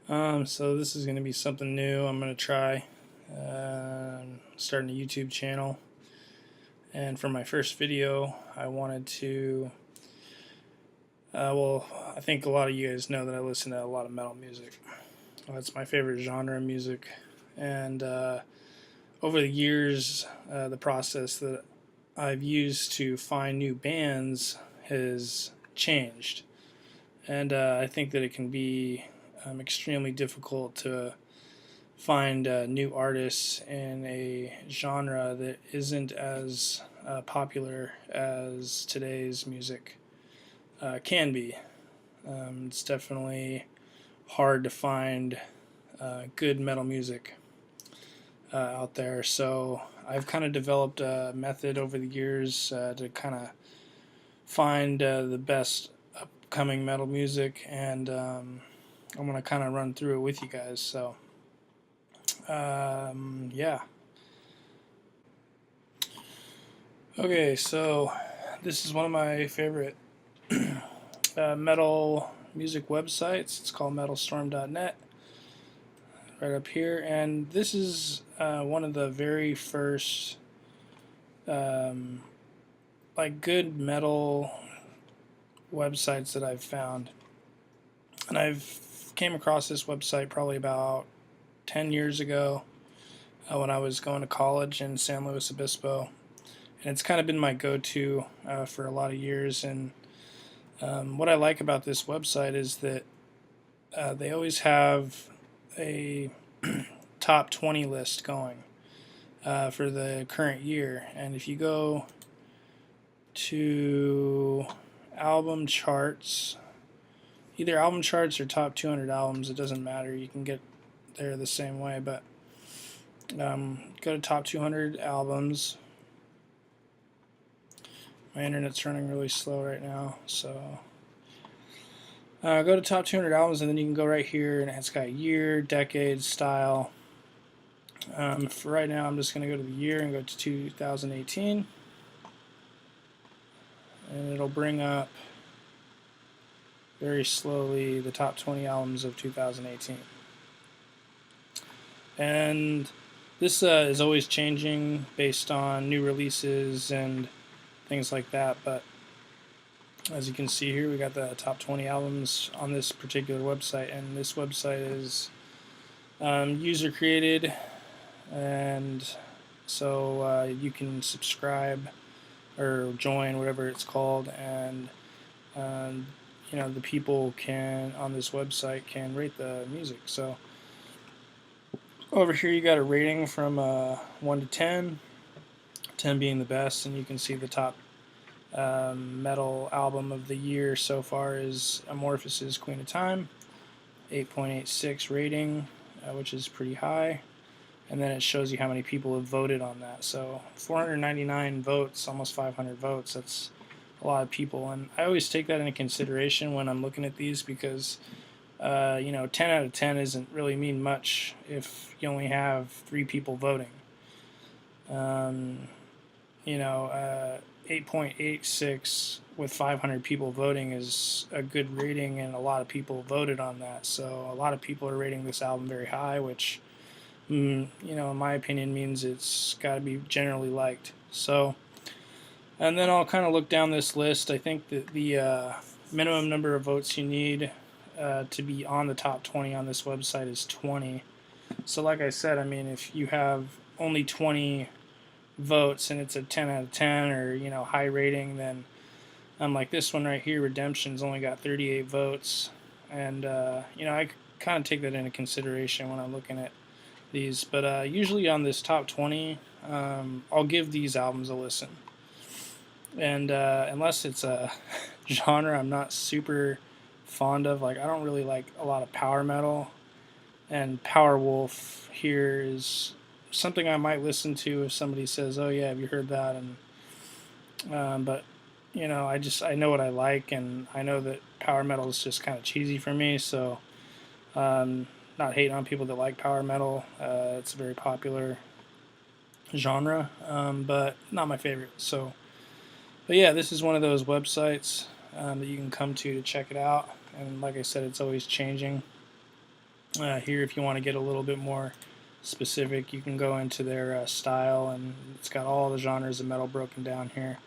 So this is going to be something new. I'm going to try starting a YouTube channel. And for my first video, I wanted to, I think a lot of you guys know that I listen to a lot of metal music. That's my favorite genre of music. And over the years, the process that I've used to find new bands has changed. And I think that it can be extremely difficult to find new artists in a genre that isn't as popular as today's music can be. It's definitely hard to find good metal music out there. So I've kind of developed a method over the years to kind of find the best upcoming metal music, and I'm going to kind of run through it with you guys. So yeah. Okay, so this is one of my favorite metal music websites. It's called metalstorm.net, right up here, and this is one of the very first like good metal websites that I've found. And I've came across this website probably about 10 years ago when I was going to college in San Luis Obispo, and it's kind of been my go-to for a lot of years. And what I like about this website is that they always have a top 20 list going for the current year. And if you go to album charts, either album charts or top 200 albums, it doesn't matter. You can get there the same way, but go to top 200 albums. My internet's running really slow right now, so go to top 200 albums, and then you can go right here, and it's got year, decade, style. For right now, I'm just going to go to the year and go to 2018, and it'll bring up very slowly the top 20 albums of 2018. And this is always changing based on new releases and things like that, but as you can see here, we got the top 20 albums on this particular website, and this website is user created, and so you can subscribe or join, whatever it's called, and the people can on this website can rate the music. So over here you got a rating from 1 to 10, 10 being the best, and you can see the top metal album of the year so far is Amorphous' Queen of Time, 8.86 rating, which is pretty high. And then it shows you how many people have voted on that. So 499 votes, almost 500 votes. That's a lot of people, and I always take that into consideration when I'm looking at these, because 10 out of 10 isn't really mean much if you only have 3 people voting. 8.86 with 500 people voting is a good rating, and a lot of people voted on that. So a lot of people are rating this album very high, which, in my opinion, means it's got to be generally liked. So, and then I'll kind of look down this list. I think that the minimum number of votes you need to be on the top 20 on this website is 20. So like I said, I mean, if you have only 20 votes and it's a 10 out of 10 or high rating, then like this one right here, Redemption's only got 38 votes, and I kind of take that into consideration when I'm looking at these. But usually on this top 20, I'll give these albums a listen, and unless it's a genre I'm not super fond of, like I don't really like a lot of power metal, and Powerwolf here is something I might listen to if somebody says, "Oh yeah, have you heard that?" And but I know what I like, and I know that power metal is just kind of cheesy for me. So not hating on people that like power metal. It's a very popular genre, but not my favorite. So, but yeah, this is one of those websites that you can come to check it out. And like I said, it's always changing. Here, if you want to get a little bit more specific, you can go into their style, and it's got all the genres of metal broken down here.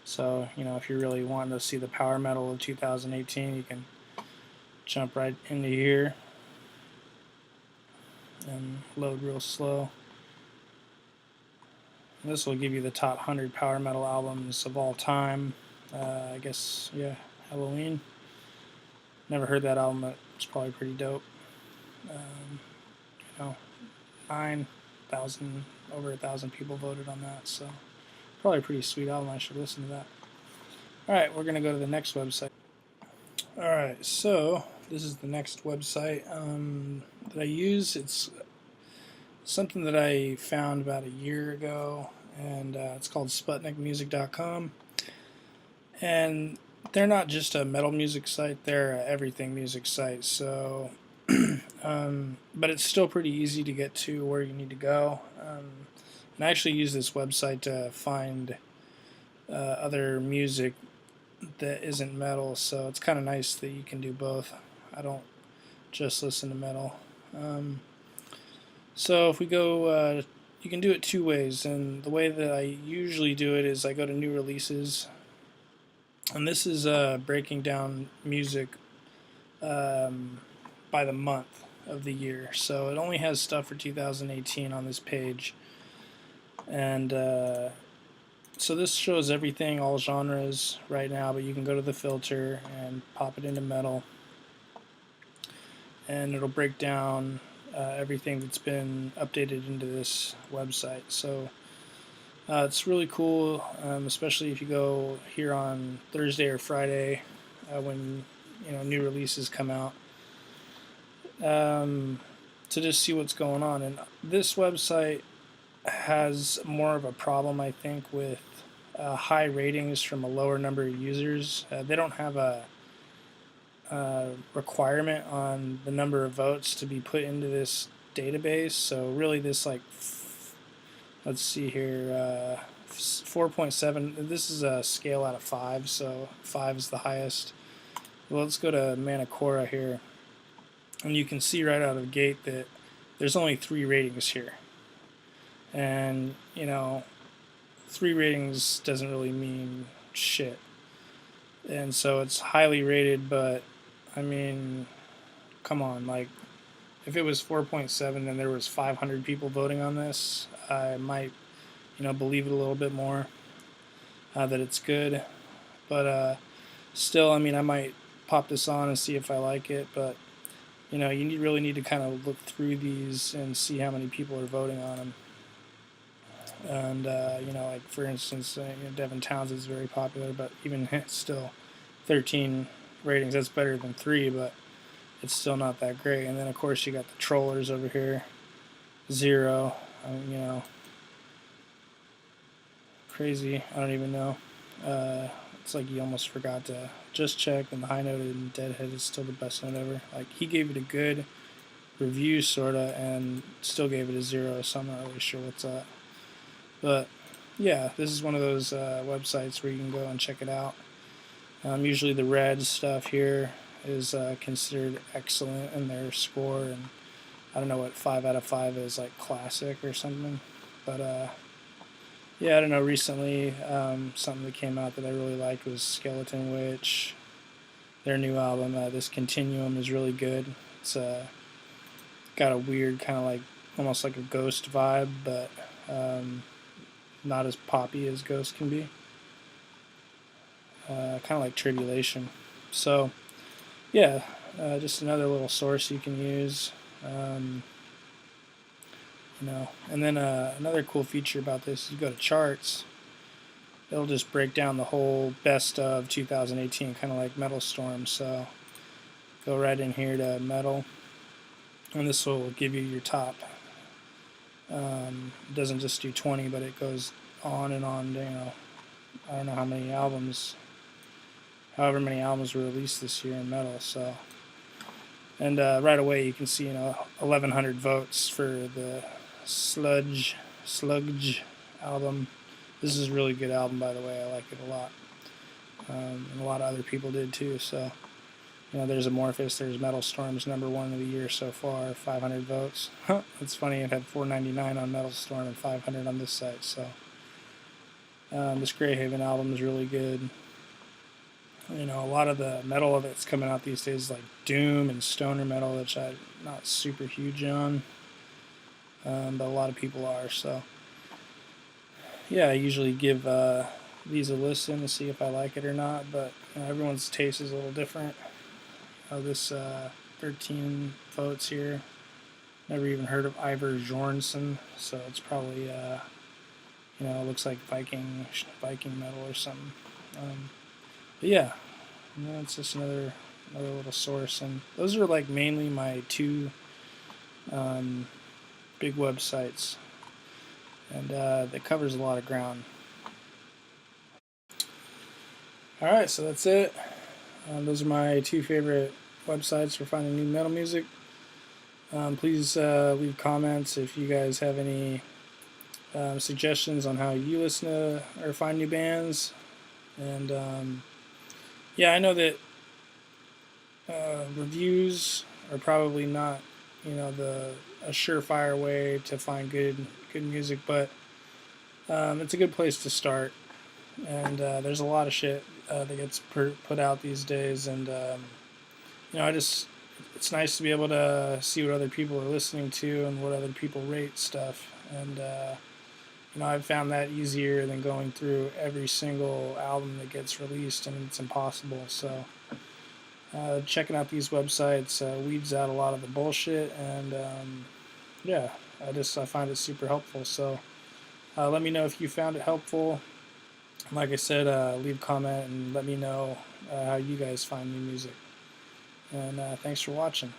So, if you're really wanting to see the power metal of 2018, you can jump right into here and load real slow. And this will give you the top 100 power metal albums of all time. I guess, yeah, Halloween. Never heard that album, but it's probably pretty dope. You know, 9,000, over 1,000 people voted on that, so probably a pretty sweet album. I should listen to that. Alright, we're going to go to the next website. Alright, so this is the next website that I use. It's something that I found about a year ago, and it's called SputnikMusic.com. And they're not just a metal music site, they're an everything music site. So, but it's still pretty easy to get to where you need to go. And I actually use this website to find other music that isn't metal, so it's kind of nice that you can do both. I don't just listen to metal. So if we go, you can do it two ways, and the way that I usually do it is I go to new releases, and this is breaking down music by the month of the year. So it only has stuff for 2018 on this page, and so this shows everything, all genres right now, but you can go to the filter and pop it into metal, and it'll break down everything that's been updated into this website. So it's really cool, especially if you go here on Thursday or Friday when new releases come out, to just see what's going on. And this website has more of a problem, I think, with high ratings from a lower number of users. They don't have a requirement on the number of votes to be put into this database. So really this, like, let's see here, 4.7, this is a scale out of 5, so 5 is the highest. Well, let's go to Manacora here, and you can see right out of the gate that there's only 3 ratings here. And, 3 ratings doesn't really mean shit. And so it's highly rated, but, I mean, come on, like, if it was 4.7 and there was 500 people voting on this, I might, believe it a little bit more, that it's good. But still, I mean, I might pop this on and see if I like it, but, you really need to kind of look through these and see how many people are voting on them. And, like, for instance, Devin Townsend is very popular, but even still, 13 ratings, that's better than 3, but it's still not that great. And then, of course, you got the trollers over here, 0, crazy, I don't even know. It's like you almost forgot to just check, and the high note in Deadhead is still the best note ever. Like, he gave it a good review, sorta, and still gave it a 0, so I'm not really sure what's up. But yeah, this is one of those websites where you can go and check it out. Usually the red stuff here is considered excellent in their score, and I don't know what 5 out of 5 is, like classic or something. But yeah, I don't know, recently something that came out that I really liked was Skeleton Witch. Their new album, This Continuum, is really good. It's got a weird kind of like, almost like a Ghost vibe, but not as poppy as Ghost can be. Kind of like Tribulation. So, yeah, just another little source you can use. And then another cool feature about this is you go to charts, it'll just break down the whole best of 2018, kind of like Metal Storm. So, go right in here to Metal, and this will give you your top. It doesn't just do 20, but it goes on and on. I don't know how many albums, however many albums were released this year in metal. So, and right away you can see 1,100 votes for the Sludge album. This is a really good album, by the way. I like it a lot, and a lot of other people did too. So, there's Amorphous, there's Metal Storm's #1 of the year so far, 500 votes. It's funny, it had 499 on Metal Storm and 500 on this site. So this Greyhaven album is really good. A lot of the metal that's coming out these days is like doom and stoner metal, which I'm not super huge on, but a lot of people are. So yeah, I usually give these a listen to see if I like it or not, but everyone's taste is a little different. This 13 votes here. Never even heard of Ivor Jornson, so it's probably it looks like Viking metal or something. But yeah, it's just another little source, and those are like mainly my two big websites, and that covers a lot of ground. All right, so that's it. Those are my two favorite websites for finding new metal music. Please leave comments if you guys have any suggestions on how you listen to or find new bands. And yeah, I know that reviews are probably not, a surefire way to find good music, but it's a good place to start. And there's a lot of shit that gets put out these days, and it's nice to be able to see what other people are listening to and what other people rate stuff. And I've found that easier than going through every single album that gets released, and it's impossible. So checking out these websites weeds out a lot of the bullshit, and yeah, I find it super helpful. So let me know if you found it helpful. Like I said, leave a comment and let me know how you guys find new music. And thanks for watching.